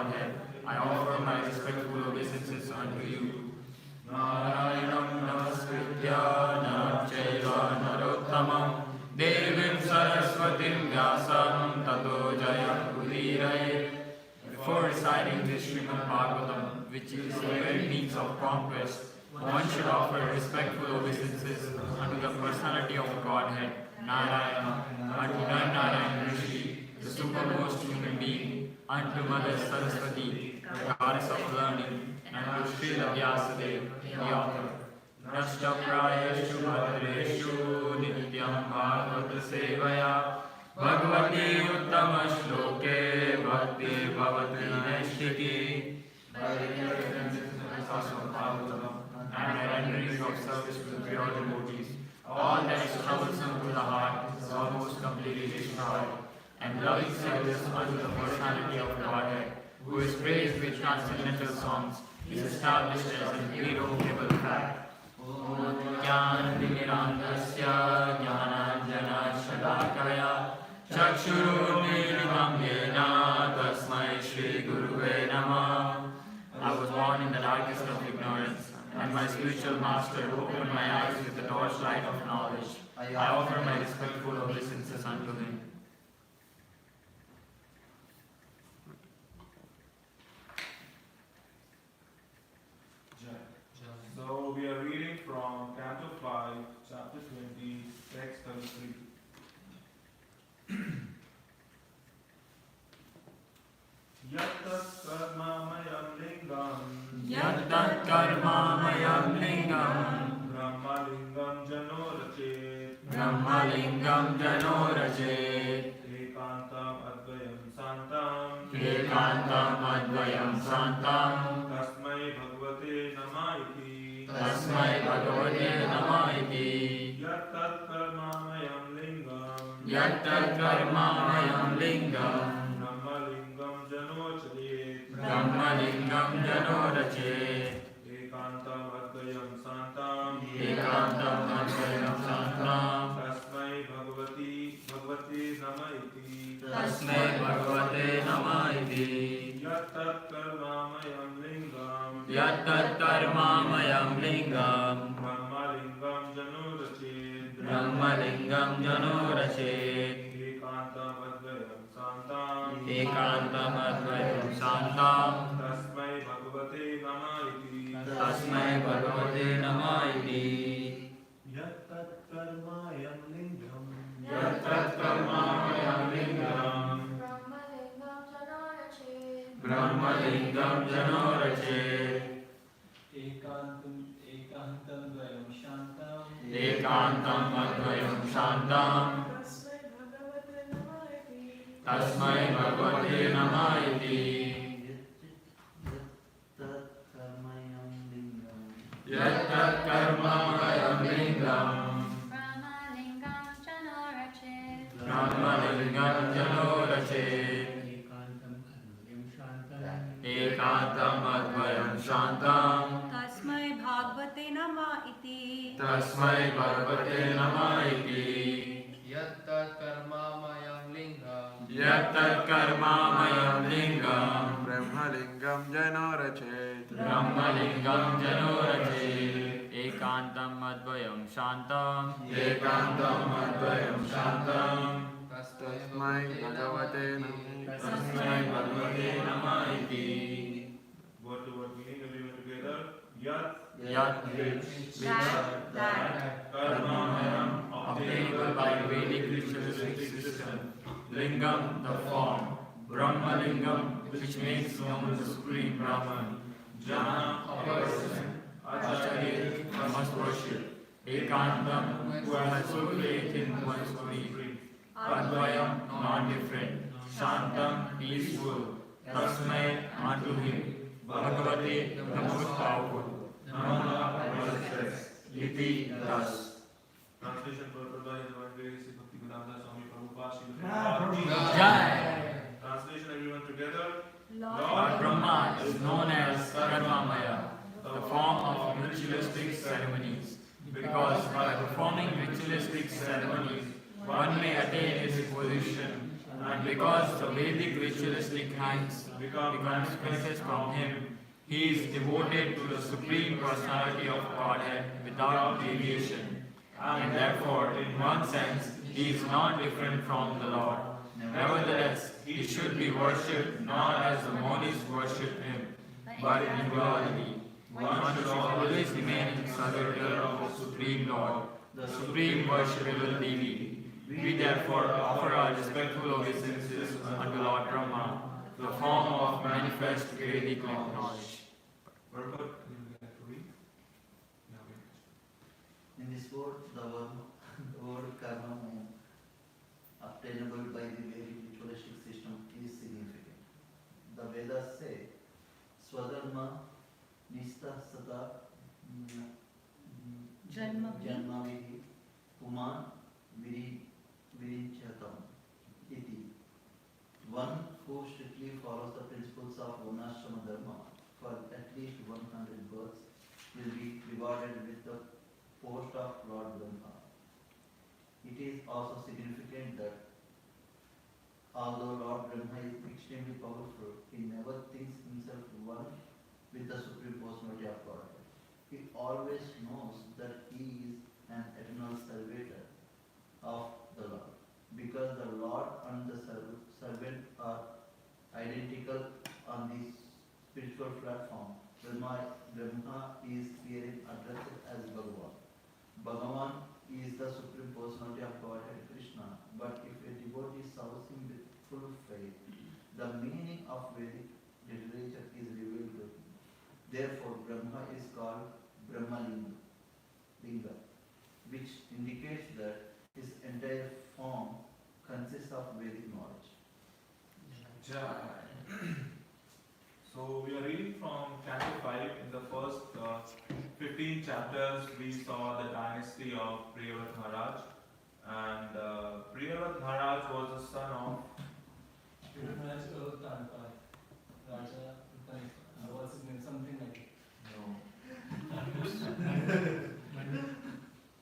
Godhead, I offer my respectful obeisances unto you. Narayanam namaskritya naram chaiva narottamam devim saraswatim vyasam tato jayam udiraye. Before reciting this Srimad Bhagavatam, which is the very means of conquest, one should offer respectful obeisances unto the personality of Godhead, Narayana, unto Narayana Rishi, the supermost human being, unto Mother Saraswati, the goddess of learning, and to Srila Vyasadeva, the author. Nashtaprayeshu bhadreshu nityam bhagavata sevaya bhagavati uttama shloke bhakti bhavati naishtiki. And renderings of service to the pure devotees. All that is troublesome to the heart is almost completely destroyed. And loving service unto the personality of Godhead, who is praised with transcendental songs, is established as an irrevocable fact. Jnana-timirandasya jnana-jana-shalakaya chakshurunmilitam yena tasmai Shri Guruve Namah. I was born in the darkest of ignorance, and my spiritual master opened my eyes with the torchlight of knowledge. I offer my respectful obeisances unto him. So we are reading from Canto 5, Chapter 20, Text 33. Yattat karmamayam lingam Yattat karmamayam lingam Brahmalingam janorachet Brahmalingam janorachet Ekantam advayam santam Ekantam advayam santam Tasmai bhagavate namaiti Tasmai bhagavate namaiti Yattat karmamayam lingam Yattat karmamayam lingam Brahmalingam janorachet Ekantam advayam santam Ekantam advayam santam Tasmai bhagavate namaiti Tasmai bhagavate namaiti Yattat karmamayam lingam Yattat karmamayam lingam Brahmalingam janorachet Brahmalingam janorachet Ekantam advayam santam Ekantam advayam santam Tasmai bhagavate namaiti Tasmai bhagavate namaiti Yattat karmayam lingam Yattat karmamayam lingam Brahmalingam janorachet Ekantam dvayam shantam Ekantam advayam santam Tasmai bhagavate namaiti Yattat karmamayam lingam Brahmalingam janorachet Ekantam advayam shantam Tasmai bhagavate nama iti. Tasmai bhagavate namaiti Yattat karmamayam lingam Yattat karmamayam lingam Brahmalingam janorachet Brahmalingam janorachet Ekantam advayam shantam Ekantam advayam shantam Tasmai bhagavate namaiti Tasmai bhagavate namaiti Word to word meaning, everyone together. Yat Yat which That karmamayam obtainable by Vedic ritualistic system Lingam the form Brahmalingam which makes known the Supreme Brahman Jana a person Acharya must worship Ekantam who has full faith in one's Supreme Advayam non-different Shantam peaceful Tasmai unto him Bhagavate the most powerful Namah worship Iti thus translation purport by His Divine Grace Bhaktivedanta Swami Prabhupada Srila Prabhupada. Jai. Translation, everyone together. Lord Brahma is known as Karmamaya, the form of ritualistic ceremonies, because by performing ritualistic ceremonies, one may attain his position And because the Vedic ritualistic hands become manifested from him, he is devoted to the Supreme Personality of Godhead without deviation. And therefore, in one sense, he is not different from the Lord. Nevertheless, he should be worshipped not as the monists worship him, but individually. One should always remain in servitude of the Supreme Lord, the Supreme Worshipable Deity. We therefore offer our respectful obeisances unto Lord Brahma, the form of manifest Vedic knowledge. Purport, would you like to read? Yeah, we In this word, the word karma obtainable by the Vedic ritualistic system is significant. The Vedas say, Swadharma Nista Sata Janmavihi Puman Virinchatam Iti. One who strictly follows the principles of Varnashrama Dharma for at least 100 births will be rewarded with the post of Lord Brahma. It is also significant that although Lord Brahma is extremely powerful, he never thinks himself one with the Supreme Personality of Godhead. He always knows that he is an eternal servitor of the Lord. Because the Lord and the servant are identical on the spiritual platform, Brahma is here addressed as Bhagavan. Bhagavan is the Supreme Personality of Godhead, Krishna. But if a devotee serves him with full faith, the meaning of Vedic literature is revealed to him. Therefore, Brahma is called Brahmalinga, which indicates that his entire form consists of Vedic knowledge. So we are reading from Canto 5. In the first 15 chapters, we saw the dynasty of Priyavat Maharaj. And Priyavat Maharaj was the son of What's his name? Something like it.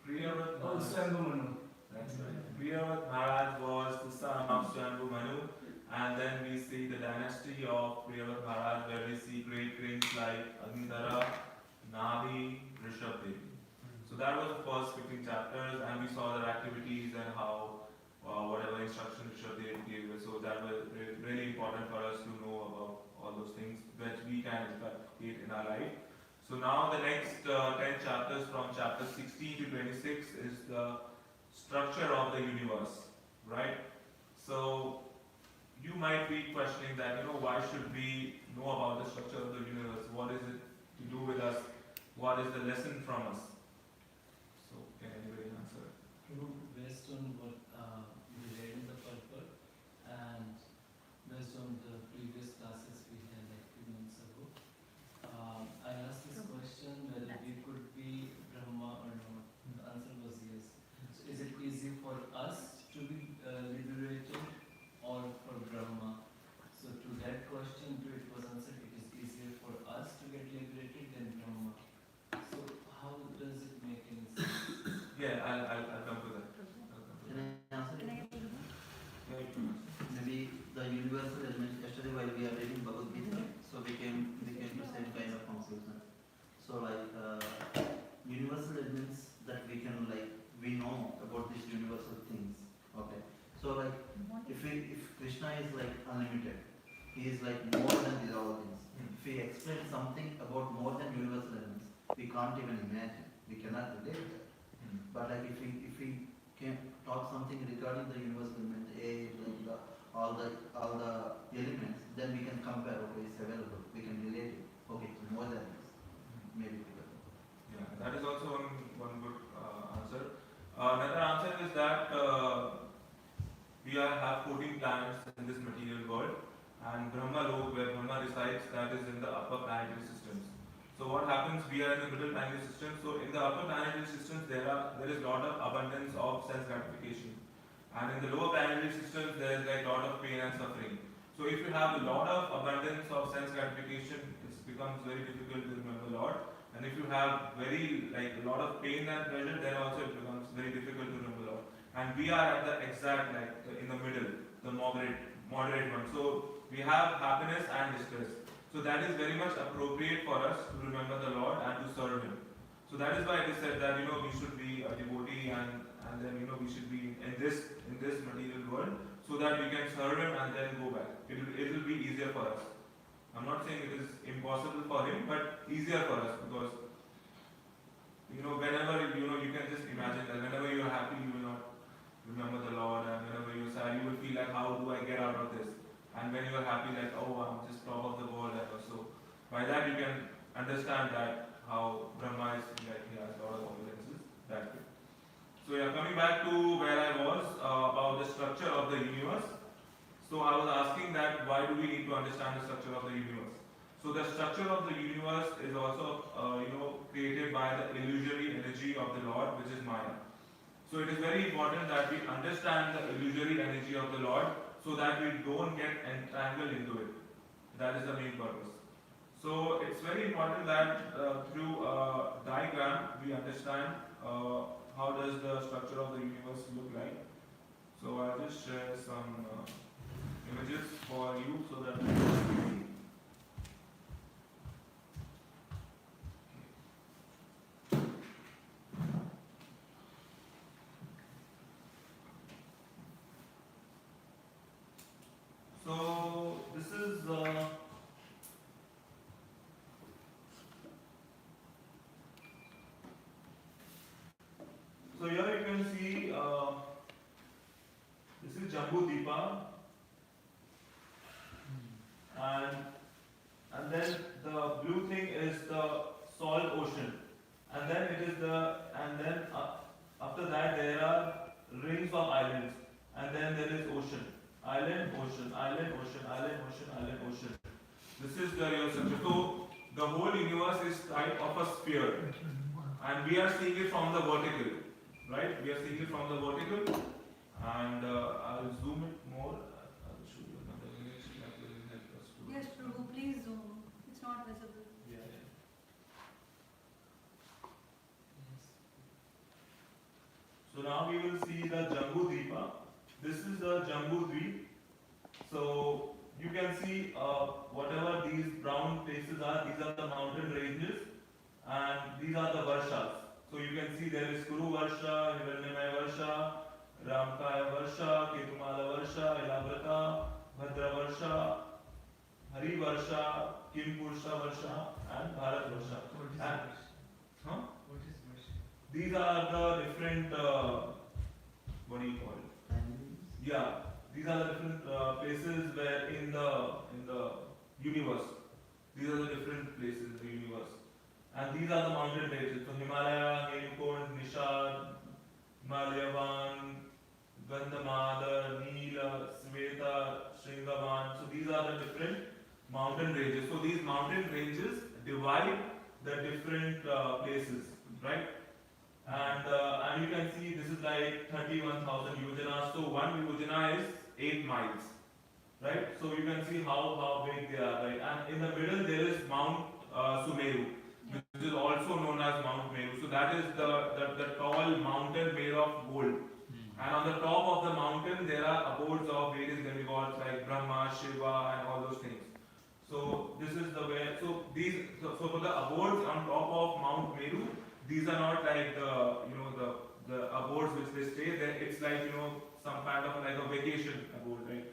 Priyavat Oh, Maharaj. Swambhu. That's right. Priyavat Maharaj was the son of Shyam Manu. And then we see the dynasty of Priyavat Maharaj, where we see great kings like Agnidhara, Nabi, Rishabdev. So that was the first 15 chapters, and we saw their activities and how whatever instruction Rishabdev gave us. So that was really important for us to know about all those things that we can implement in our life. So now the next 10 chapters, from chapter 16 to 26, is the structure of the universe, right? So you might be questioning that, why should we know about the structure of the universe? What is it to do with us? What is the lesson from us? So can anybody answer? Based on what we read in the purport and based on the previous classes we had like few months ago, I asked this question whether we could be Brahma or not. The answer was yes. So is it easy for us to be liberated or for Brahma? So to that question, it was answered it is easier for us to get liberated than Brahma. So how does it make any sense? Yeah, I'll come to that. Can I answer Can I it? get it? Maybe the universal element, yesterday while we are reading Bhagavad Gita, so we came to same kind of conclusion. So universal elements that we know about these universal things. Okay. So if Krishna is unlimited, he is more than these all things. If we explain something about more than universal elements, we can't even imagine. We cannot relate that. But if we can talk something regarding the universal element, all the elements, then we can compare. Okay, it's available. We can relate it. Okay, it's more than this. Maybe together. Yeah, that is also one good answer. Another answer is that we have 14 planets in this material world, and Brahma Lok, where Brahma resides, that is in the upper planetary systems. So what happens? We are in the middle planetary system. So in the upper planetary systems, there is a lot of abundance of sense gratification, and in the lower planetary systems, there is a lot of pain and suffering. So if you have a lot of abundance of sense gratification, it becomes very difficult to remember Lord. And if you have a lot of pain and pleasure, then also it becomes very difficult to remember Lord. And we are at the exact in the middle. the moderate one. So we have happiness and distress. So that is very much appropriate for us to remember the Lord and to serve Him. So that is why it is said that we should be a devotee and then we should be in this material world so that we can serve Him and then go back. It will be easier for us. I'm not saying it is impossible for Him, but easier for us because whenever you can just imagine that whenever you are happy you will not remember the Lord, and whenever you are sad you will feel like how do I get out of this? And when you are happy, like oh I'm just top of the world, and so by that you can understand that how Brahma is like he has a lot of confidences that way. So yeah, coming back to where I was about the structure of the universe. So I was asking that why do we need to understand the structure of the universe? So the structure of the universe is also created by the illusory energy of the Lord, which is Maya. So it is very important that we understand the illusory energy of the Lord so that we don't get entangled into it. That is the main purpose. So it's very important that through a diagram we understand how does the structure of the universe look like. So I'll just share some images for you so that you can see. So this is so here you can see this is Jambu Deepa, and then the blue thing is the salt ocean, and then after that there are rings of islands, and then there is ocean. Island, ocean, island, ocean, island, ocean, island, ocean. This is the real structure. So the whole universe is type of a sphere, and we are seeing it from the vertical, right? We are seeing it from the vertical, and I'll zoom it more. I'll show you another image that will help us to. Yes, Prabhu, please zoom. It's not visible. Yeah. Yes. So now we will see the Jambu Deepa. This is the Jambu Dweep. So you can see whatever these brown places are, these are the mountain ranges, and these are the Varshas. So you can see there is Kuru Varsha, Hiranyamaya Varsha, Ramkaya Varsha, Ketumala Varsha, Elavrata, Bhadra Varsha, Hari Varsha, Kim Pursha Varsha, and Bharat Varsha. What is And, Varsha? huh? What is Varsha? These are the different, what do you call it? Yeah, these are the different places where in the universe. These are the different places in the universe, and these are the mountain ranges. So Himalaya, Hemkund, Nishad, Malyavan, Gandhamadar, Neela, Sveta, Shringavan. So these are the different mountain ranges. So these mountain ranges divide the different places, right? And you can see this is like 31,000 yojanas. So one yojana is 8 miles, right? So you can see how big they are, right? And in the middle there is Mount Sumeru, which is also known as Mount Meru. So that is the tall mountain made of gold. And on the top of the mountain there are abodes of various demigods like Brahma, Shiva, and all those things. So this is the way. So for the abodes on top of Mount Meru, these are not like the abodes which they stay. It's like some kind of like a vacation abode, right?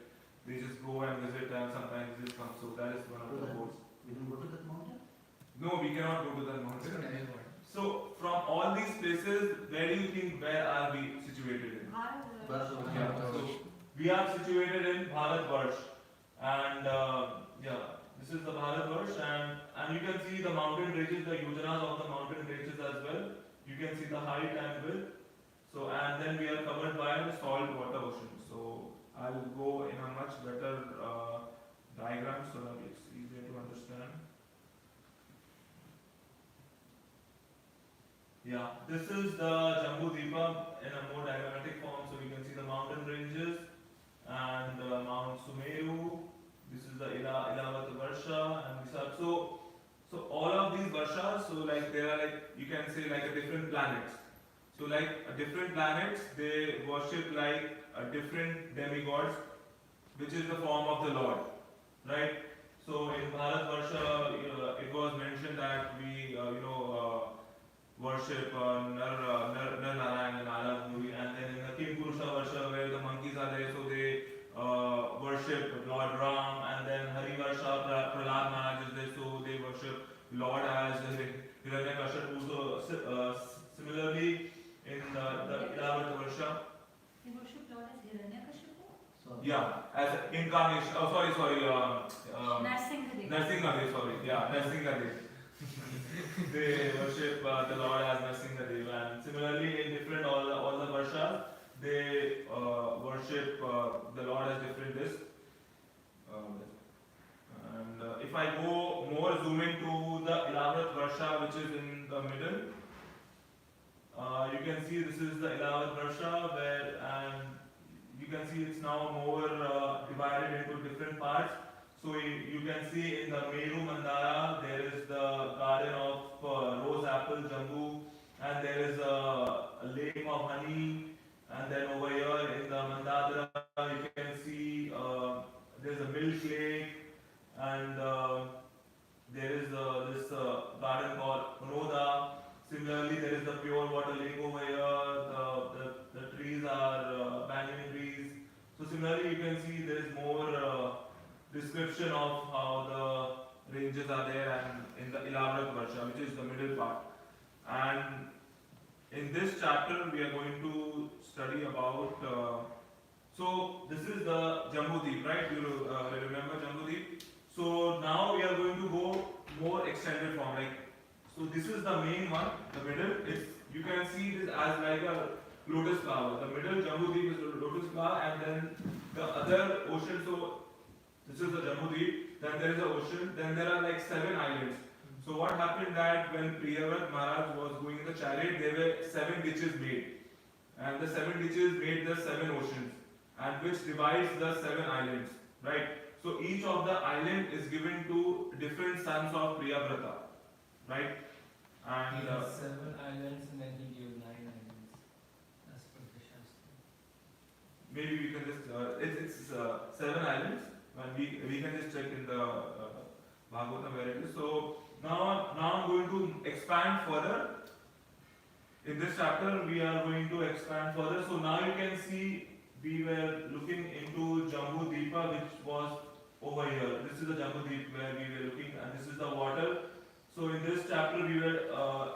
They just go and visit, and sometimes they just come. So that is one of the abodes. We can go to that mountain? No, we cannot go to that mountain. So from all these places, where do you think where are we situated in? Bharat. Yeah, so we are situated in Bharatvarsh, and this is the Bharatvarsh, and you can see the mountain ranges, the yojanas of the mountain ranges as well. You can see the height and width. So and then we are covered by the salt water ocean. So I'll go in a much better diagram so that it's easier to understand. Yeah, this is the Jambu Deepa in a more diagrammatic form. So you can see the mountain ranges and Mount Sumeru. This is the Ilavat Varsha, and these are so all of these Varshas. So like there are like you can say like a different planets. So like different planets, they worship like different demigods. which is the form of the Lord, right? So in Bharat Varsha, it was mentioned that we, worship Nar Narayan and Nala Movie, and then in the Kim Purusha Varsha, where the monkeys are there, so they worship Lord Ram, and then Hari Varsha, Prahlad Maharaj is there, so they worship Lord as Hiranyakashipu. So similarly, in the Ilavat Varsha, They worship Lord as Hiranyakashipu? So, yeah, as incarnation. Oh, sorry. Narsingadev. Narsingadev, sorry. Yeah, Narsingadev. They worship the Lord as Narsingadev, and similarly in different all the Varshas, they worship the Lord as different this. And if I go more zoom into the elaborate Varsha, which is in the middle, you can see this is the elaborate Varsha, where and you can see it's now more divided into different parts. So you can see in the Meru Mandara there is the garden of rose apple, jambu, and there is a lake of honey. And then over here in the Mandadara you can see there's a milk lake, and there is this garden called Roda. Similarly, there is the pure water lake over here. The trees are banyan trees. So similarly, you can see there is more description of how the ranges are there, and in the elaborate Varsha, which is the middle part. And in this chapter, we are going to study about. So this is the Jambudeep, right? You remember Jambudeep? So now we are going to go more extended form. Like, so this is the main one, the middle. It's you can see this as like a lotus flower. The middle Jambudeep is a lotus flower, and then the other ocean. So this is the Jambudeep. Then there is the ocean. Then there are like 7 islands. So what happened that when Priyavrat Maharaj was going in the chariot, there were 7 ditches made, and the 7 ditches made the 7 oceans, and which divides the 7 islands, right? So each of the island is given to different sons of Priyavrata, right? And He has 7 islands and then he gave 9 islands as per the Shastra. maybe we can just it's 7 islands. And we can just check in the Bhagavatam where it is. So now I'm going to expand further. In this chapter, we are going to expand further. So now you can see we were looking into Jambu Deepa, which was over here. This is the Jambu Deep where we were looking, and this is the water. So in this chapter, we were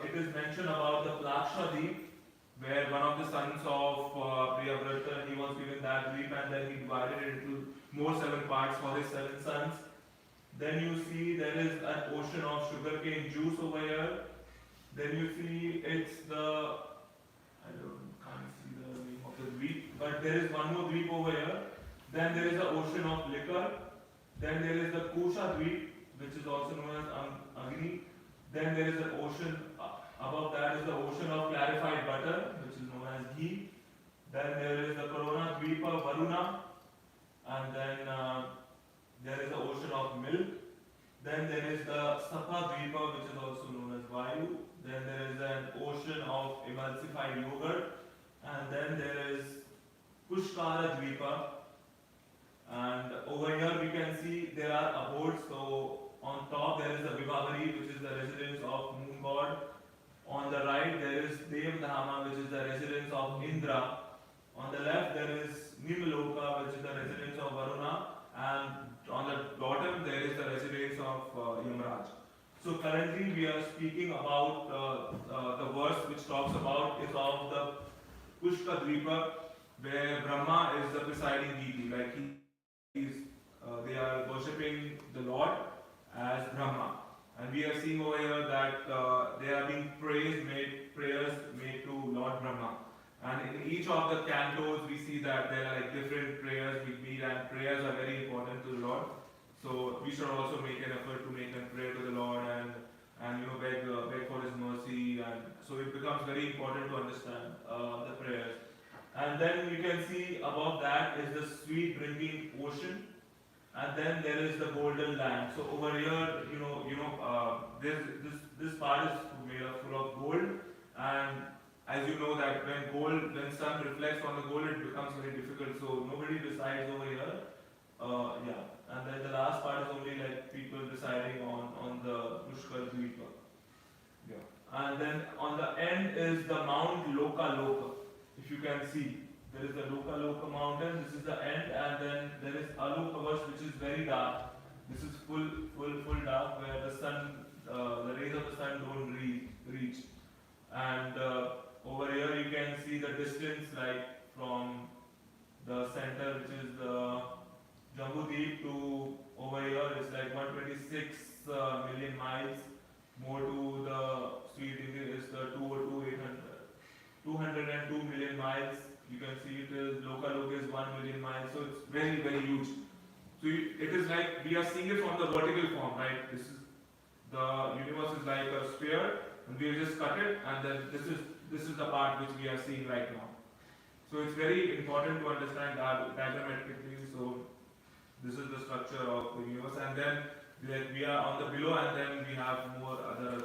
it is mentioned about the Plaksha Deep, where one of the sons of Priyavrata, he was given that deep, and then he divided it into more 7 parts for his 7 sons. Then you see there is an ocean of sugarcane juice over here. Then you see it's the can't see the name of the dweep, but there is one more dweep over here. Then there is the ocean of liquor. Then there is the Kusha dweep, which is also known as Agni. Then there is the ocean above that is the ocean of clarified butter, which is known as ghee. Then there is the Corona Dweepa Varuna, and then there is the ocean of milk. Then there is the Sapha Dweepa, which is also known as Vayu. Then there is an ocean of emulsified yogurt, and then there is Pushkara Dweepa. And over here we can see there are abodes. So on top there is the Vibhavari, which is the residence of moon god. On the right there is Devdhama, which is the residence of Indra. On the left there is Nimloka, which is the residence of Varuna, and on the bottom there is the residence of Yamraj. So currently we are speaking about the verse which talks about is of the Pushka Dvipa, where Brahma is the presiding deity. Like they are worshipping the Lord as Brahma. And we are seeing over here that they are being prayers made to Lord Brahma. And in each of the cantos, we see that there are like different prayers we meet, and prayers are very important to the Lord. So we should also make an effort to make a prayer to the Lord and beg for His mercy. And so it becomes very important to understand the prayers. And then you can see above that is the sweet drinking ocean. And then there is the golden land. So over here, this part is made up full of gold, and as you know that when sun reflects on the gold, it becomes very difficult. So nobody decides over here. Yeah, and then the last part is only like people deciding on the Pushkar Dweepa. Yeah, and then on the end is the Mount Loka Loka. If you can see, there is the Loka Loka mountain. This is the end, and then there is Alokavash, which is very dark. This is full dark, where the sun, the rays of the sun don't reach. And over here you can see the distance, like from the center, which is the Jambudeep, to over here it's like 126 million miles. More to the sweet is the 202 million miles. You can see it is Loka Loka is 1 million miles, so it's very huge. So it is like we are seeing it from the vertical form, right? This is the universe is like a sphere, and we have just cut it, and then this is the part which we are seeing right now. So it's very important to understand diagrammatically. So this is the structure of the universe, and then we are on the below, and then we have more other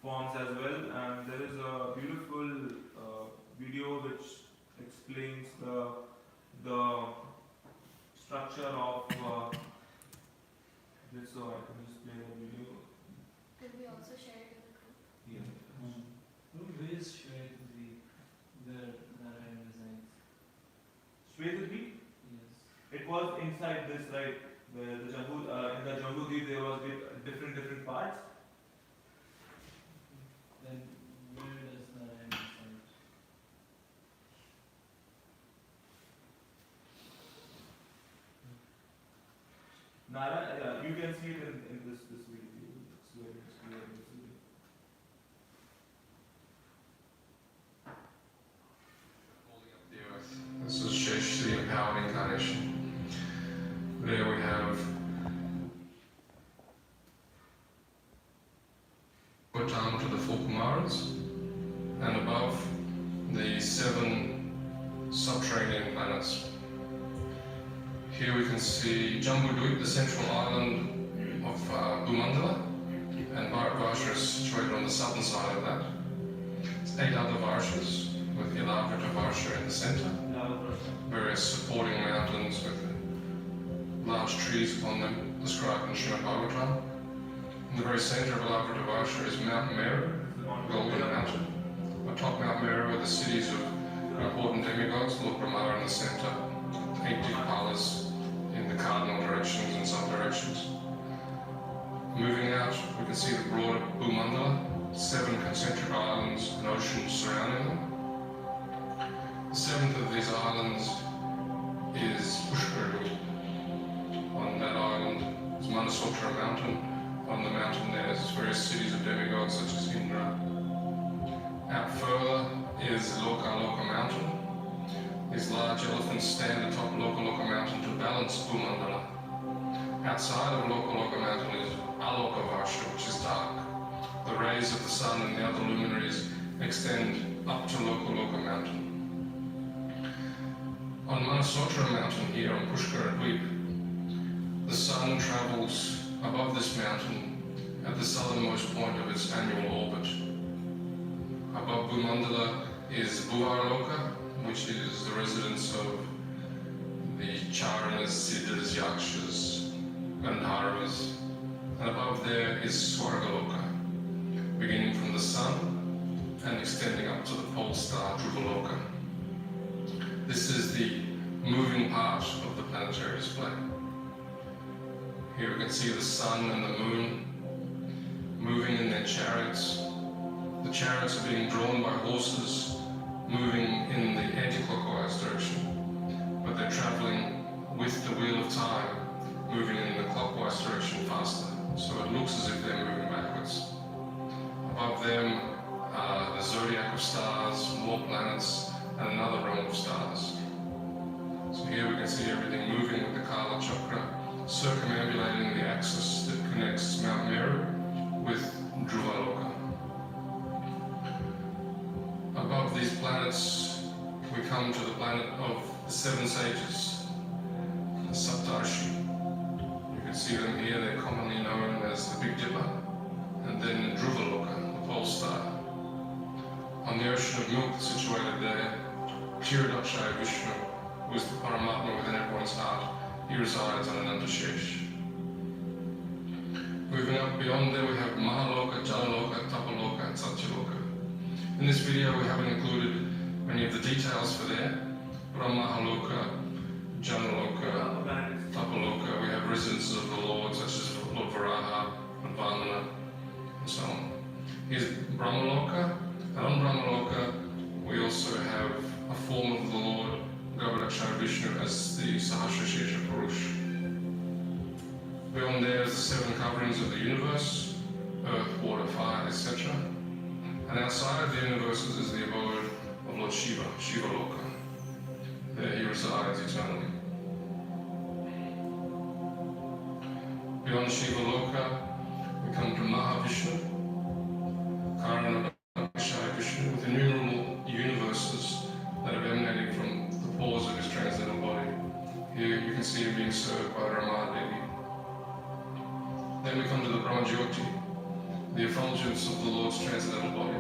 forms as well. And there is a beautiful video which explains the structure of this. So I can just play the video. Could we also share it with the group? Yeah. Who is shared the Narayan designs? Shwetadeep? Yes. It was inside this, right? Where the in the Jambudeep there was different parts. Then where does Narayan reside? Nara, you can see it in this video. It's very clear in this video. Holding up the earth. This is Shesh, the empowered incarnation. There we have put down to the four Kumaras, and above the 7 subterranean planets. Here we can see Jambudeep, the central island of Bhumandala, and Bharatvarsha is situated on the southern side of that. It's 8 other Varshas, with Ilavata Varsha in the center. Various supporting mountains with large trees upon them, described in Srimad Bhagavatam. In the very center of Ilavata Varsha is Mount Meru, Golden Mountain. Atop Mount Meru are the cities of important demigods, Lord Brahma in the center, 8 Dikpalas in the cardinal directions and sub-directions. Moving out, we can see the broader Bhumandala, 7 concentric islands and oceans surrounding them. The 7th of these islands is Pushkar. On that island is Manasotra mountain. On the mountain there's various cities of demigods such as Indra. Out further is Loka Loka mountain. These large elephants stand atop Loka Loka mountain to balance Bhumandala. Outside of Loka Loka mountain is Aloka Varsha, which is dark. The rays of the sun and the other luminaries extend up to Loka Loka mountain. On Manasotra mountain here on Pushkar Dweep, the sun travels above this mountain at the southernmost point of its annual orbit. Above Bhumandala is Bhuvarloka, which is the residence of the Charanas, Siddhas, Yakshas, Gandharvas. And above there is Swargaloka, beginning from the sun and extending up to the pole star Dhruvaloka. This is the moving part of the planetary display. Here we can see the sun and the moon moving in their chariots. The chariots are being drawn by horses moving in the anti-clockwise direction, but they're traveling with the wheel of time, moving in the clockwise direction faster, so it looks as if they're moving backwards. Above them are the zodiac of stars, more planets, and another realm of stars. So here we can see everything moving with the Kala Chakra, circumambulating the axis that connects Mount Meru with Dhruvaloka. Above these planets, we come to the planet of the 7 sages, the Saptarshi. You can see them here, they're commonly known as the Big Dipper, and then Dhruvaloka, the pole star. On the ocean of milk situated there, Kshirodakshaya Vishnu, who is the Paramatma within everyone's heart, He resides on Ananta Shesh. Moving up beyond there, we have Mahaloka, Janaloka, Tapaloka, and Satyaloka. In this video, we haven't included many of the details for there, but on Mahaloka, Janaloka, Tapaloka, we have residences of the Lord, such as Lord Varaha, and Vamana, and so on. Here's Brahmaloka, and on Brahmaloka, we also have a form of the Lord Govardhana Vishnu as the Sahasrashesha Purush. Beyond there is the seven coverings of the universe, earth, water, fire, etc. And outside of the universes is the abode of Lord Shiva, Shiva Loka. There he resides eternally. Beyond Shiva Loka, we come to Mahavishnu, Karana Vishaya Vishnu, with innumerable universes that are emanating from the pores of his transcendental body. Here you can see him being served by Rama Devi. Then we come to the Brahmajyoti, the effulgence of the Lord's transcendental body.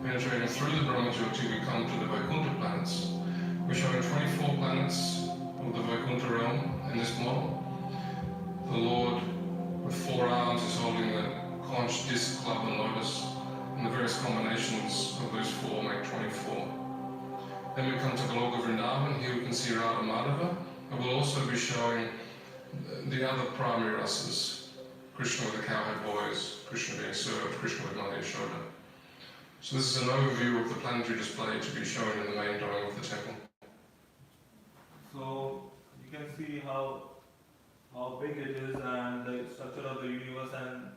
Penetrating through the Brahmajyoti, we come to the Vaikuntha planets. We're showing 24 planets of the Vaikuntha realm in this model. The Lord, with 4 arms, is holding the conch, disc, club, and lotus, and the various combinations of those 4 make 24. Then we come to Goloka Vrindavan. Here we can see Radha Madhava, and we'll also be showing the other primary rasas. Krishna with the cowherd boys, Krishna being served, Krishna with Mother Yashoda. So this is an overview of the planetary display to be shown in the main dome of the temple. So you can see how big it is and the structure of the universe, and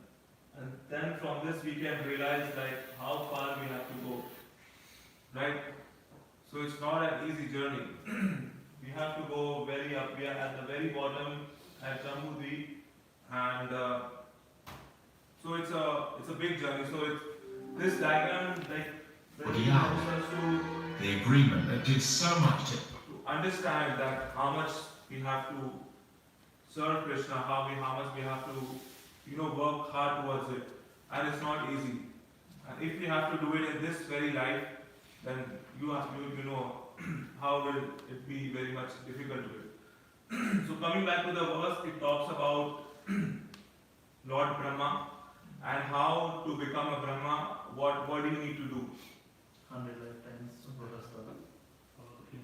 then from this we can realize like how far we have to go, right? So it's not an easy journey. We have to go very up. We are at the very bottom at Jambudweep, and so it's a big journey. So it's this diagram like really helps us to the agreement that did so much to understand that how much we have to serve Krishna, how much we have to work hard towards it, and it's not easy. And if we have to do it in this very life, then you know how will it be very much difficult to it. So coming back to the verse, it talks about Lord Brahma and how to become a Brahma. What do you need to do? 100 lifetimes Bodhisattva. If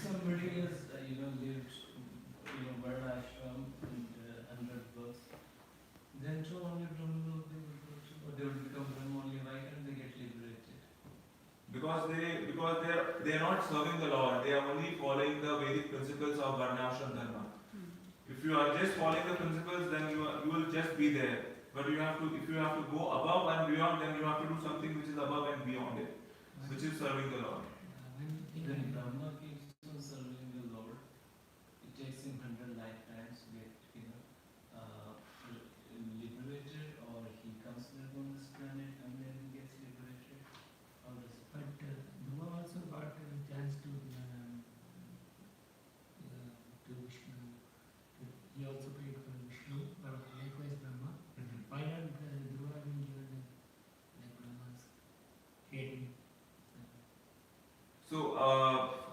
somebody has, lived, bird ashram and 100 births, then too only Brahman will be able to, or they will become Brahman only. Why can't they get liberated? Because they are not serving the Lord. They are only following the Vedic principles of Varnashram Dharma. If you are just following the principles, then you will just be there. But if you have to go above and beyond, then you have to do something which is above and beyond it, which is serving the Lord. When Brahma keeps on serving the Lord, it takes him 100 lifetimes to get, liberated, or he comes back on this planet and then he gets liberated. How does it? But Brahma also got a chance to Vishnu. He also prayed for Vishnu, but likewise Brahma. Why not Dhruva being given like Brahma's hating? So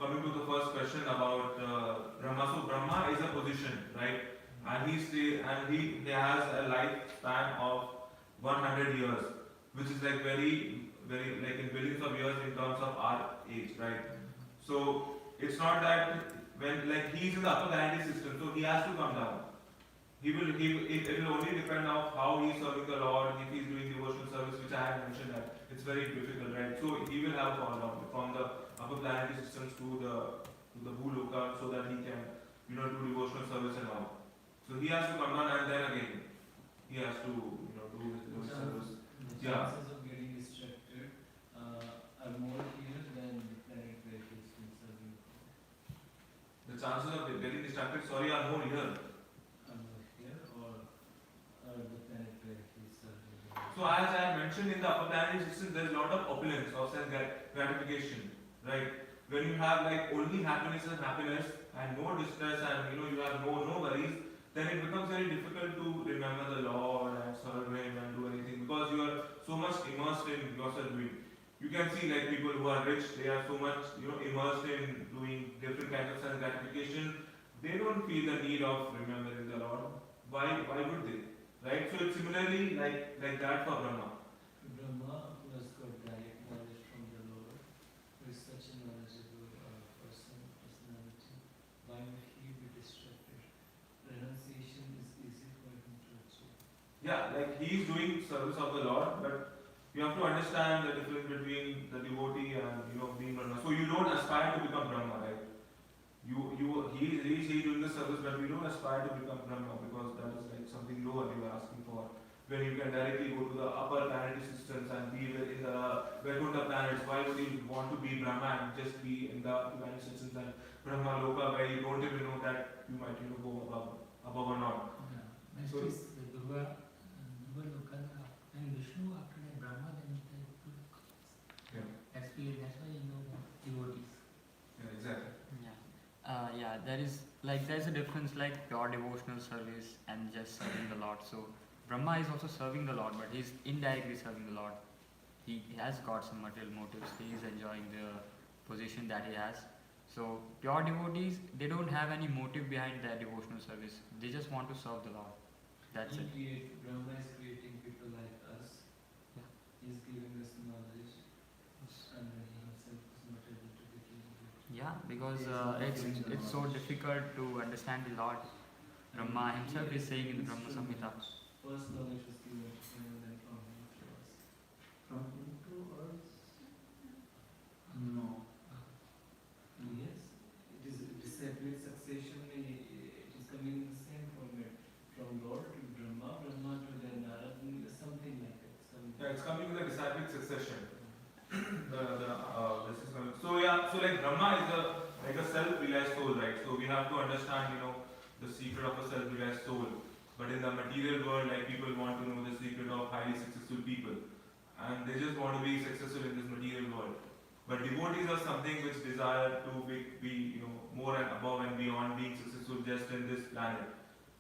coming to the first question about Brahma. So Brahma is a position, right? And he has a lifespan of 100 years, which is like very, very like in billions of years in terms of our age, right? So it's not that when like he's in the upper planetary system, so he has to come down. It will only depend on how he's serving the Lord, if he's doing devotional service, which I have mentioned that it's very difficult, right? So he will have fall down from the upper planetary systems to the Bhuloka, so that he can do devotional service and all. So he has to come down, and then again he has to do his devotional service. The chances of getting distracted are more here than the planet where he's been serving. The chances of getting distracted, are more here. Here or the planet where he's serving. So as I mentioned, in the upper planetary system, there is a lot of opulence of sense gratification, right? When you have like only happiness and no distress, and you have no worries, then it becomes very difficult to remember the Lord and serve Him and do anything, because you are so much immersed in yourself doing. you can see like people who are rich, they are so much immersed in doing different kinds of sense gratification. They don't feel the need of remembering the Lord. Why would they? Right? So it's similarly like that for Brahma. Brahma, who has got direct knowledge from the Lord, who is such a knowledgeable personality, why would he be distracted? Renunciation is easy for him to achieve. Yeah, like he is doing service of the Lord, but you have to understand the difference between the devotee and being Brahma. So you don't aspire to become Brahma, right? He is doing the service, but we don't aspire to become Brahma because that is like something lower you are asking for. When you can directly go to the upper planetary systems and be in the Vaikuntha planets, why would you want to be Brahma and just be in the planetary systems and Brahma Loka where you don't even know that you might go above or not? Yeah. Next So- is the Durga Lokana and Vishnu after that Brahma, then the Yeah. that's why you know devotees. Yeah, exactly. Yeah, there's a difference like pure devotional service and just serving the Lord. So Brahma is also serving the Lord, but he's indirectly serving the Lord. He has got some material motives. He is enjoying the position that he has. So pure devotees, they don't have any motive behind their devotional service. They just want to serve the Lord. That's it. Brahma is creating people like us. Yeah. He is giving us knowledge, and then he himself is not able to become it. Yeah, because it's so difficult to understand the Lord. Brahma himself is saying in the Brahma Samhita. First knowledge was given to him and then from him to us. From him to us? No. Yes, it is separate succession. It is coming in the same format from Lord to Brahma, Brahma to then Narad, something like that. Yeah, it's coming with a disciplic succession. This is coming. So like Brahma is like a self-realized soul, right? So we have to understand, the secret of a self-realized soul. But in the material world, like people want to know the secret of highly successful people, and they just want to be successful in this material world. But devotees are something which desire to be more and above and beyond being successful just in this planet.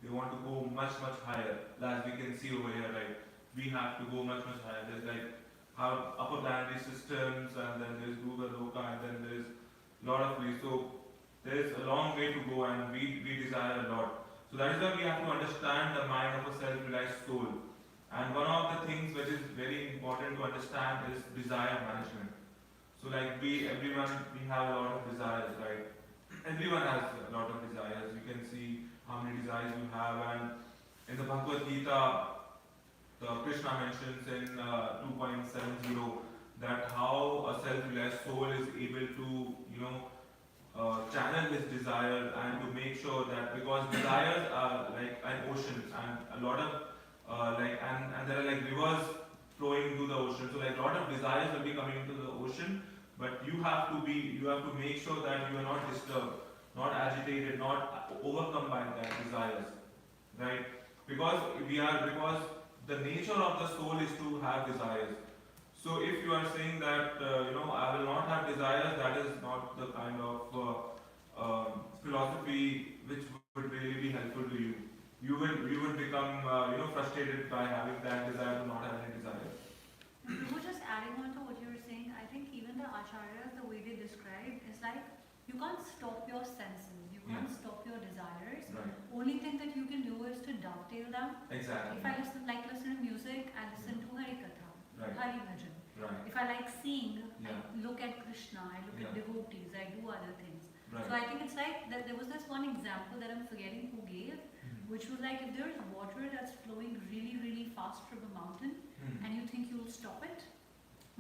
They want to go much higher. As we can see over here, right? We have to go much higher. There's like our upper planetary systems, and then there's Google Loka, and then there's a lot of ways. So there's a long way to go, and we desire a lot. So that is why we have to understand the mind of a self-realized soul. And one of the things which is very important to understand is desire management. So like we have a lot of desires, right? Everyone has a lot of desires. You can see how many desires you have, and in the Bhagavad Gita, the Krishna mentions in 2.70 that how a self-realized soul is able to, channel his desire and to make sure that because desires are like an ocean and a lot of and there are like rivers flowing into the ocean. So like a lot of desires will be coming into the ocean, but you have to make sure that you are not disturbed, not agitated, not overcome by that desires, right? Because the nature of the soul is to have desires. So if you are saying that I will not have desires, that is not the kind of philosophy which would really be helpful to you. You will become frustrated by having that desire to not have any desires. Prabhu, just adding on to what you were saying, I think even the acharyas, the way they describe is like you can't stop your senses, you can't stop your desires. Right. Only thing that you can do is to dovetail them. Exactly. If I listen to music, I listen to Hari Katha, Right. Hari Bhajan. Right. If I like seeing, Yeah. I look at Krishna, I look at devotees, I do other things. Right. So I think it's like that there was this one example that I'm forgetting who gave, which was like if there is water that's flowing really fast from a mountain and you think you'll stop it,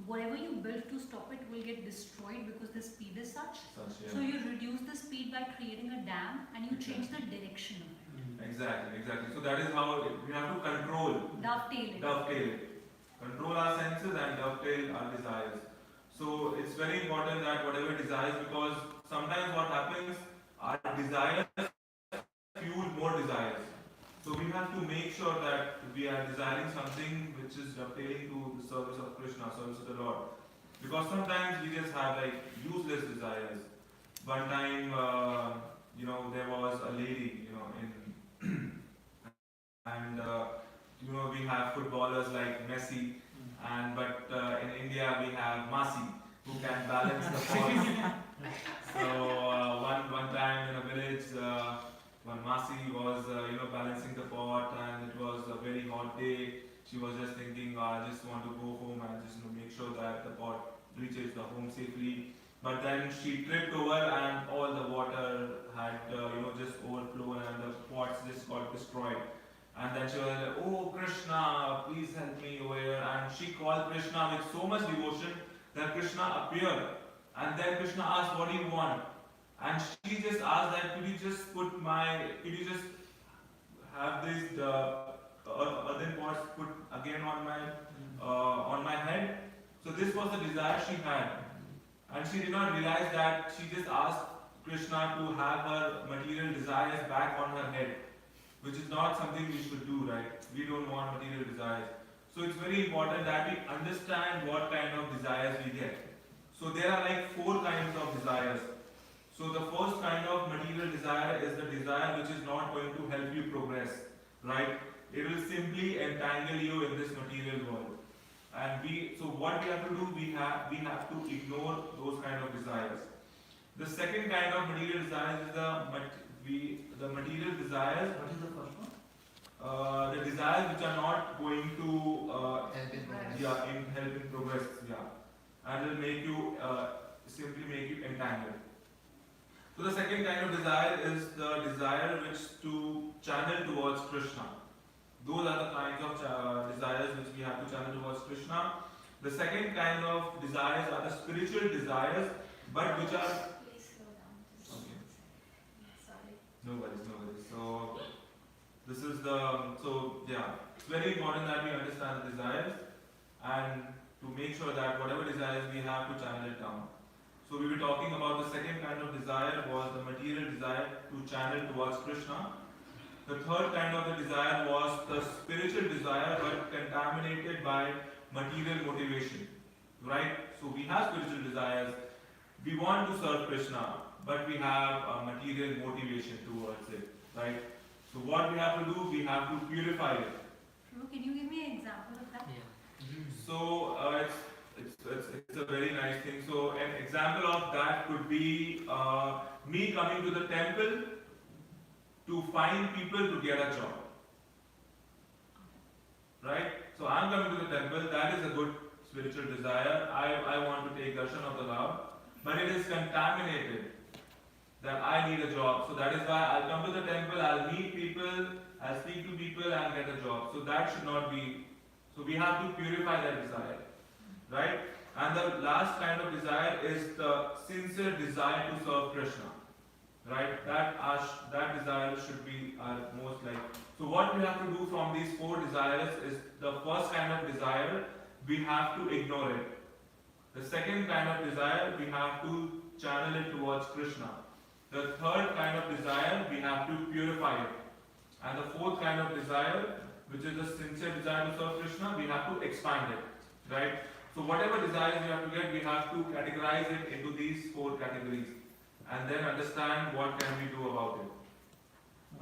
whatever you build to stop it will get destroyed because the speed is such. So you reduce the speed by creating a dam and you change the direction of it. Exactly. So that is how we have to control. Dovetail it. Control our senses and dovetail our desires. So it's very important that whatever desires, because sometimes what happens, our desires fuel more desires. So we have to make sure that we are desiring something which is dovetailing to the service of Krishna, service of the Lord. Because sometimes we just have like useless desires. One time, there was a lady, and we have footballers like Messi, but in India India we have Masi, who can balance the pots. So one time in a village, one Masi was balancing the pot, and it was a very hot day. She was just thinking, I just want to go home and just make sure that the pot reaches the home safely. But then she tripped over, and all the water had just overflown, and the pots just got destroyed. And then she was like, "Oh Krishna, please help me over here." And she called Krishna with so much devotion that Krishna appeared. And then Krishna asked, "What do you want?" And she just asked that, "Could you just have these earthen pots put again on my head?" So this was the desire she had. And she did not realize that she just asked Krishna to have her material desires back on her head, which is not something we should do, right? We don't want material desires. So it's very important that we understand what kind of desires we get. So there are like 4 kinds of desires. So the first kind of material desire is the desire which is not going to help you progress, right? It will simply entangle you in this material world. And so what we have to do, we have to ignore those kind of desires. The second kind of material desires is the material desires. What is the first one? The desires which are not going to Help in progress. help in progress, and will make you simply make you entangled. So the second kind of desire is the desire which to channel towards Krishna. Those are the kinds of desires which we have to channel towards Krishna. The second kind of desires are the spiritual desires, but which are Please slow down. okay. Sorry. No worries. So this is it's very important that we understand the desires and to make sure that whatever desires we have to channel it down. So we were talking about the second kind of desire was the material desire to channel towards Krishna. The third kind of the desire was the spiritual desire but contaminated by material motivation. Right? So we have spiritual desires. We want to serve Krishna, but we have a material motivation towards it. Right? So what we have to do, we have to purify it. Prabhu, can you give me an example of that? So it's a very nice thing. So an example of that could be me coming to the temple to find people to get a job. Right? So I'm coming to the temple, that is a good spiritual desire. I want to take darshan of the Lord, but it is contaminated that I need a job. So that is why I'll come to the temple, I'll meet people, I'll speak to people and get a job. So that should not be. So we have to purify that desire. Right? And the last kind of desire is the sincere desire to serve Krishna. Right? That desire should be our most like. So what we have to do from these 4 desires is the first kind of desire, we have to ignore it. The second kind of desire, we have to channel it towards Krishna. The third kind of desire, we have to purify it. And the fourth kind of desire, which is the sincere desire to serve Krishna, we have to expand it. Right? So whatever desires we have to get, we have to categorize it into these 4 categories. And then understand what can we do about it.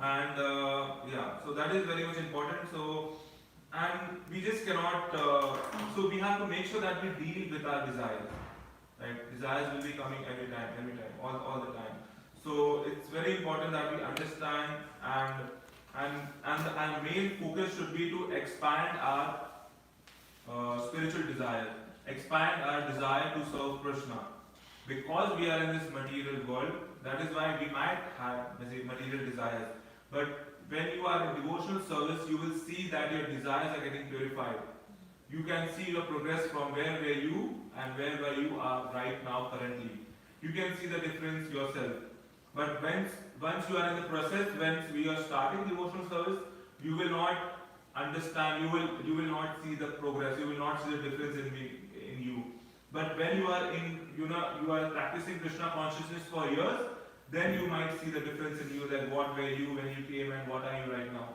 And so that is very much important. So, and we just cannot, so we have to make sure that we deal with our desires. Right? Desires will be coming every time, all the time. So it's very important that we understand and our main focus should be to expand our spiritual desire, expand our desire to serve Krishna. Because we are in this material world, that is why we might have material desires. But when you are in devotional service, you will see that your desires are getting purified. You can see your progress from where were you and where you are right now currently. You can see the difference yourself. But once you are in the process, once we are starting devotional service, you will not understand, you will not see the progress, you will not see the difference in you. But when you are you are practicing Krishna consciousness for years, then you might see the difference in you, that what were you when you came and what are you right now.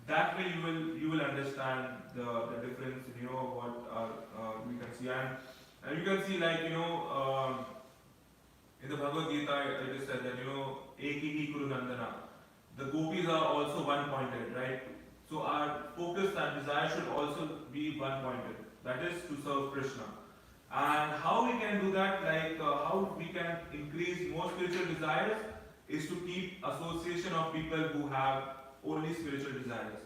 That way you will understand the difference in what we can see. And you can see in the Bhagavad Gita it is said that Eki Kuru Nandana. The gopis are also one-pointed, right? So our focus and desire should also be one-pointed. That is to serve Krishna. And how we can do that, like how we can increase more spiritual desires, is to keep association of people who have only spiritual desires.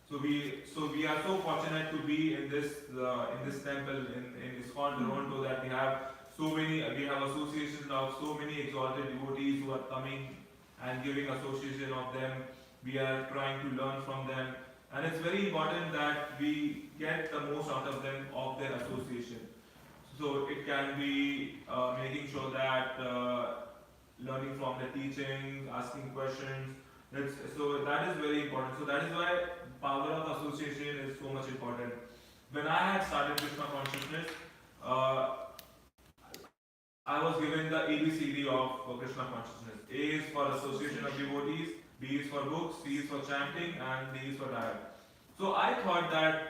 So we are so fortunate to be in this temple in ISKCON Toronto, that we have association of so many exalted devotees who are coming and giving association of them. We are trying to learn from them, and it's very important that we get the most out of them, of their association. So it can be making sure that learning from the teachings, asking questions. So that is very important. So that is why power of association is so much important. When I had started Krishna consciousness, I was given the ABCD of Krishna consciousness. A is for association of devotees, B is for books, C is for chanting, and D is for diet. So I thought that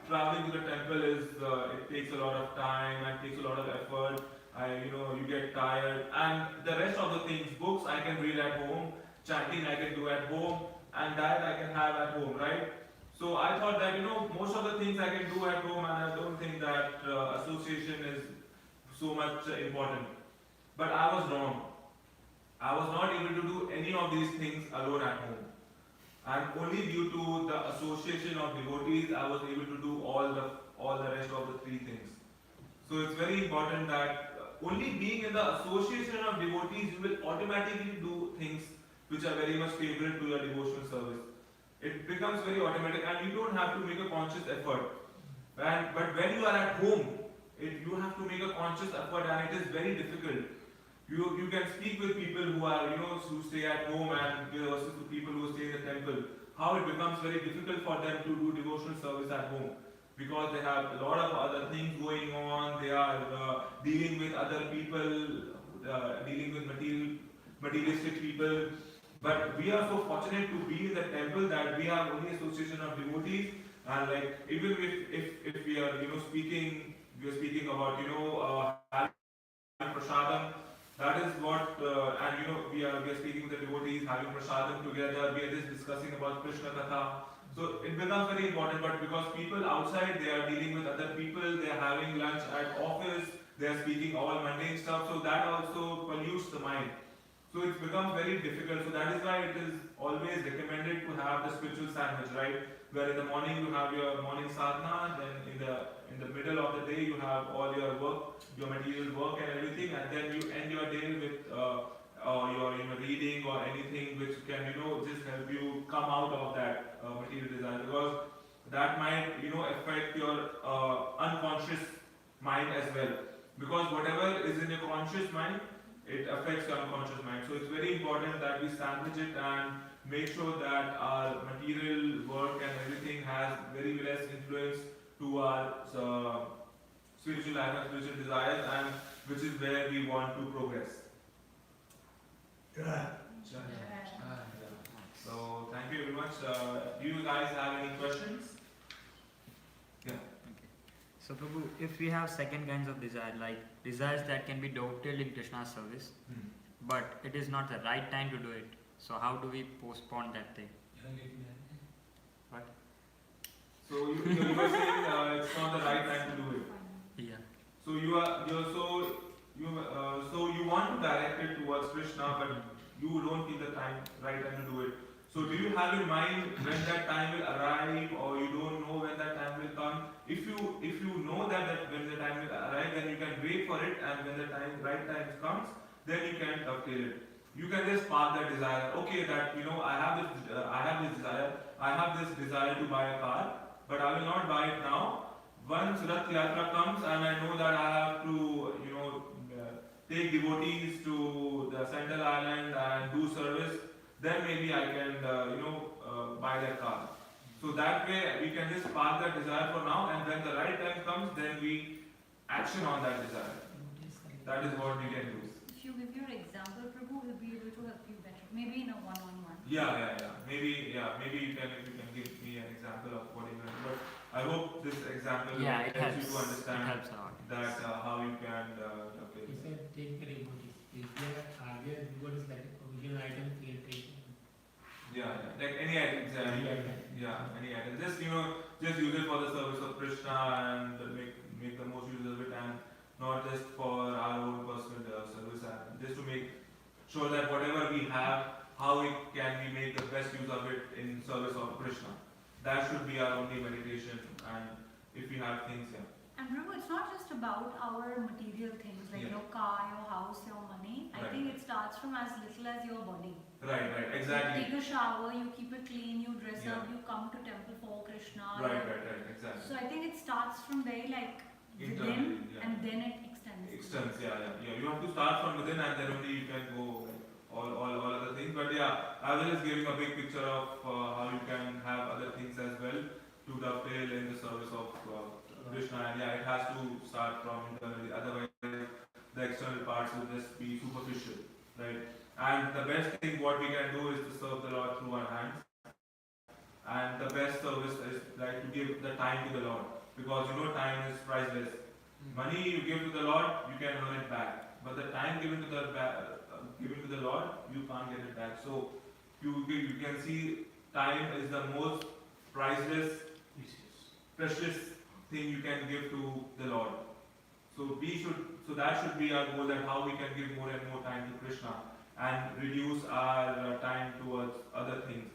traveling to the temple is it takes a lot of time and takes a lot of effort. You get tired, and the rest of the things, books I can read at home, chanting I can do at home, and diet I can have at home, right? So I thought that most of the things I can do at home, and I don't think that association is so much important. But I was wrong. I was not able to do any of these things alone at home. And only due to the association of devotees, I was able to do all the rest of the three things. So it's very important that only being in the association of devotees, you will automatically do things which are very much favorable to your devotional service. It becomes very automatic, and you don't have to make a conscious effort. But when you are at home, you have to make a conscious effort, and it is very difficult. You can speak with people who stay at home, and versus the people who stay in the temple. How it becomes very difficult for them to do devotional service at home, because they have a lot of other things going on. They are dealing with other people, dealing with materialistic people. But we are so fortunate to be in the temple that we have only association of devotees, and like even if we are we are speaking about having prasadam. That is what, and we are speaking with the devotees, having prasadam together. We are just discussing about Krishna Katha. So it becomes very important. But because people outside, they are dealing with other people, they are having lunch at office, they are speaking all mundane stuff. So that also pollutes the mind. So it becomes very difficult. So that is why it is always recommended to have the spiritual sandwich, right? Where in the morning you have your morning sadhana, then in the middle of the day you have all your work, your material work and everything, and then you end your day with your reading or anything which can just help you come out of that material desire, because that might affect your unconscious mind as well, because whatever is in your conscious mind, it affects your unconscious mind. So it's very important that we sandwich it and make sure that our material work and everything has very less influence to our spiritual life and spiritual desires, and which is where we want to progress. So thank you very much. Do you guys have any questions? Yeah. So Prabhu, if we have second kinds of desire, like desires that can be dovetailed in Krishna's service, but it is not the right time to do it, so how do we postpone that thing? What? So you were saying it's not the right time to do it. Yeah. So you want to direct it towards Krishna, but you don't feel the right time to do it. So do you have in mind when that time will arrive, or you don't know when that time will come? If you know that when the time will arrive, then you can wait for it, and when the right time comes, then you can dovetail it. You can just spark that desire. Okay, that I have this desire to buy a car, but I will not buy it now. Once Rath Yatra comes and I know that I have to take devotees to the Central Island and do service, then maybe I can buy that car. So that way we can just spark that desire for now, and when the right time comes, then we action on that desire. That is what we can do. If you give your example, Prabhu will be able to help you better. Maybe in a one-on-one. Yeah. Maybe you can give me an example of what you meant. But I hope this example helps you to understand that how you can. He said take the devotees. If are there devotees like a provisional item, take it. Yeah, like any items. Any item. Just use it for the service of Krishna and make the most use of it, and not just for our own personal service, and just to make sure that whatever we have, how can we make the best use of it in service of Krishna. That should be our only meditation, and if we have things, yeah. And Prabhu, it's not just about our material things like Yeah. your car, your house, your money. I Right. think it starts from as little as your body. Right, You exactly. take a shower, you keep it clean, you dress Yeah. up, you come to temple for Krishna. Right, exactly. So I think it starts from very like Internally, within, yeah. and then it extends. Extends, yeah. You have to start from within, and then only you can go like, all other things. But yeah, I was just giving a big picture of how you can have other things as well to dovetail in the service of Krishna. And yeah, it has to start from internally. Otherwise, the external parts will just be superficial, right? And the best thing what we can do is to serve the Lord through our hands. And the best service is like to give the time to the Lord, because time is priceless. Money you give to the Lord, you can earn it back, but the time given to the Lord, you can't get it back. So you can see time is the most priceless, precious thing you can give to the Lord. So that should be our goal, that how we can give more and more time to Krishna and reduce our time towards other things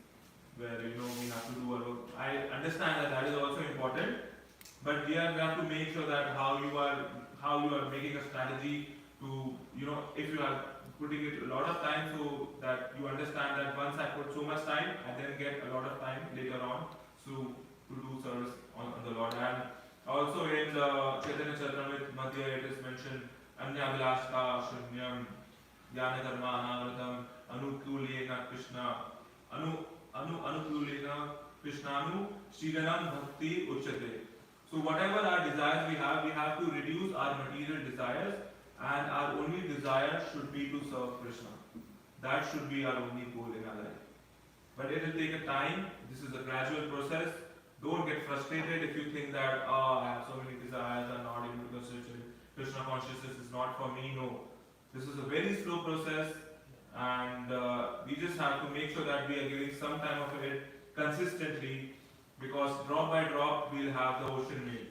where we have to do our work. I understand that is also important, but we have to make sure that how you are making a strategy to if you are putting it a lot of time, so that you understand that once I put so much time, I then get a lot of time later on to do service on the Lord. And also in the Chaitanya Charitamrita Madhya it is mentioned Anya Vilashta Shunyam Jnana Dharma Anavratam Anukulena Krishna Anukulena Krishnanu Sriganam Bhakti Uchate. So whatever our desires we have to reduce our material desires, and our only desire should be to serve Krishna. That should be our only goal in our life. But it will take a time. This is a gradual process. Don't get frustrated if you think that I have so many desires, I'm not able to concentrate. Krishna consciousness is not for me. No, this is a very slow process, and we just have to make sure that we are giving some time of it consistently, because drop by drop we'll have the ocean made,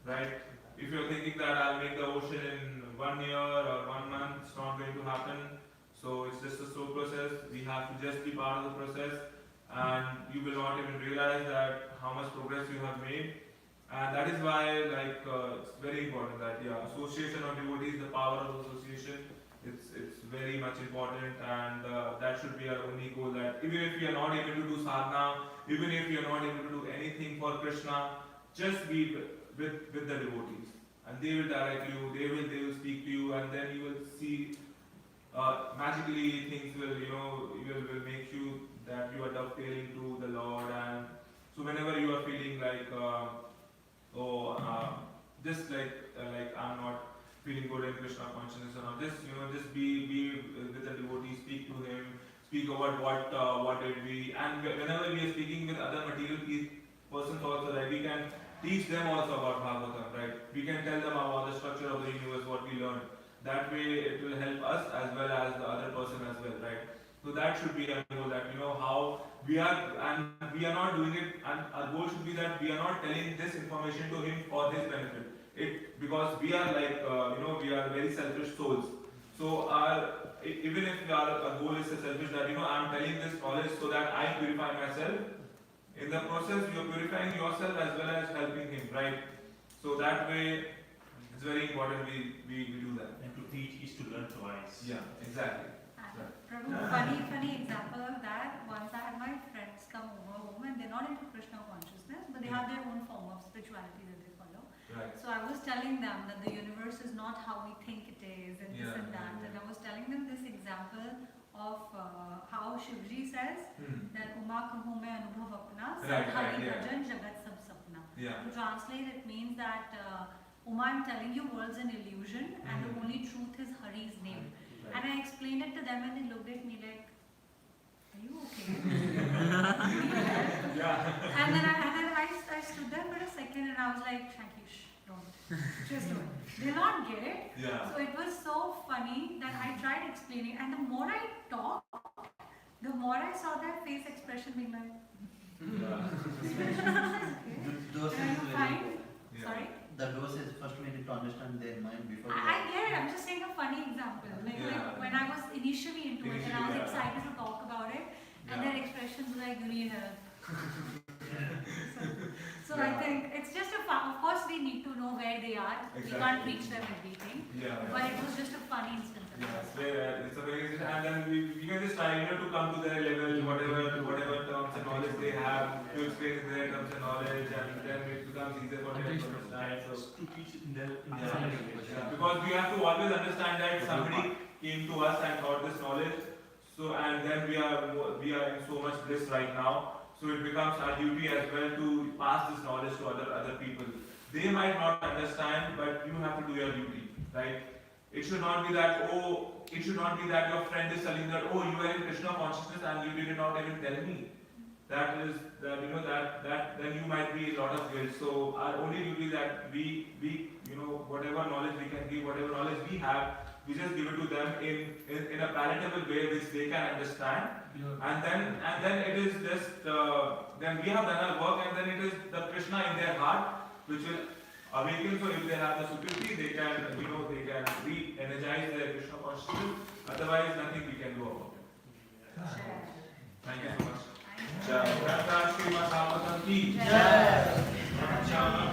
right? If you're thinking that I'll make the ocean in 1 year or 1 month, it's not going to happen. So it's just a slow process. We have to just be part of the process, and you will not even realize that how much progress you have made. And that is why it's very important that association of devotees, the power of association, it's very much important, and that should be our only goal, that even if we are not able to do sadhana, even if we are not able to do anything for Krishna, just be with the devotees, and they will direct you, they will speak to you, and then you will see magically things will will make you that you are dovetailing to the Lord. And so whenever you are feeling like just like I'm not feeling good in Krishna consciousness, or just be with the devotee, speak to him, speak about what did we, and whenever we are speaking with other material persons also, right, we can teach them also about Bhagavatam, right? We can tell them about the structure of the universe, what we learned. That way it will help us as well as the other person as well, right? So that should be our goal, that how we are, and we are not doing it, and our goal should be that we are not telling this information to him for his benefit. Because we are we are very selfish souls. So even if our goal is selfish, that I'm telling this knowledge so that I purify myself. In the process, you are purifying yourself as well as helping him, right? So that way, it's very important we do that. And to teach is to learn twice. Yeah, exactly. Prabhu, funny example of that. Once I had my friends come over home, and they're not into Krishna consciousness, but they have their own form of spirituality that they follow. Right. So I was telling them that the universe is not how we think it is, and this and that. And I was telling them this example of how Shivji says that Uma kahu mein anubhav apna, sab hari bhajan jagat sab sapna. To translate, it means that Uma, I'm telling you, world's an illusion, and the only truth is Hari's name. And I explained it to them, and they looked at me like, "Are you okay?" And then I stood there for a second, and I was like, "Shanky, shh, don't, just do it." They'll not get it. So it was so funny that I tried explaining, and the more I talked, the more I saw their face expression being like, Those "Are you things fine?" very Sorry? the dose is first we need to understand their mind before. I get it. I'm just saying a funny example. Like when I was initially into it and I was excited to talk about it, and their expressions were like, "You need help." so I think it's just of course we need to know where they are. Exactly. We can't reach them everything. But it was just a funny instance. It's a very and then we can just try to come to their level, whatever terms and knowledge they have, to explain their terms and knowledge, and then it becomes easier for them to understand. So To teach in their language. because we have to always understand that somebody came to us and taught this knowledge. So and then we are in so much bliss right now. So it becomes our duty as well to pass this knowledge to other people. They might not understand, but you have to do your duty, right? It should not be that your friend is telling that you are in Krishna consciousness and you did not even tell me. That then you might be a lot of guilt. So our only duty is that we whatever knowledge we can give, whatever knowledge we have, we just give it to them in a palatable way which they can understand. And then it is just then we have done our work, and then it is the Krishna in their heart which will awaken. So if they have the superiority, they can re-energize their Krishna consciousness. Otherwise, nothing we can do about it. Thank you so much. Jagatatma Ki Jai.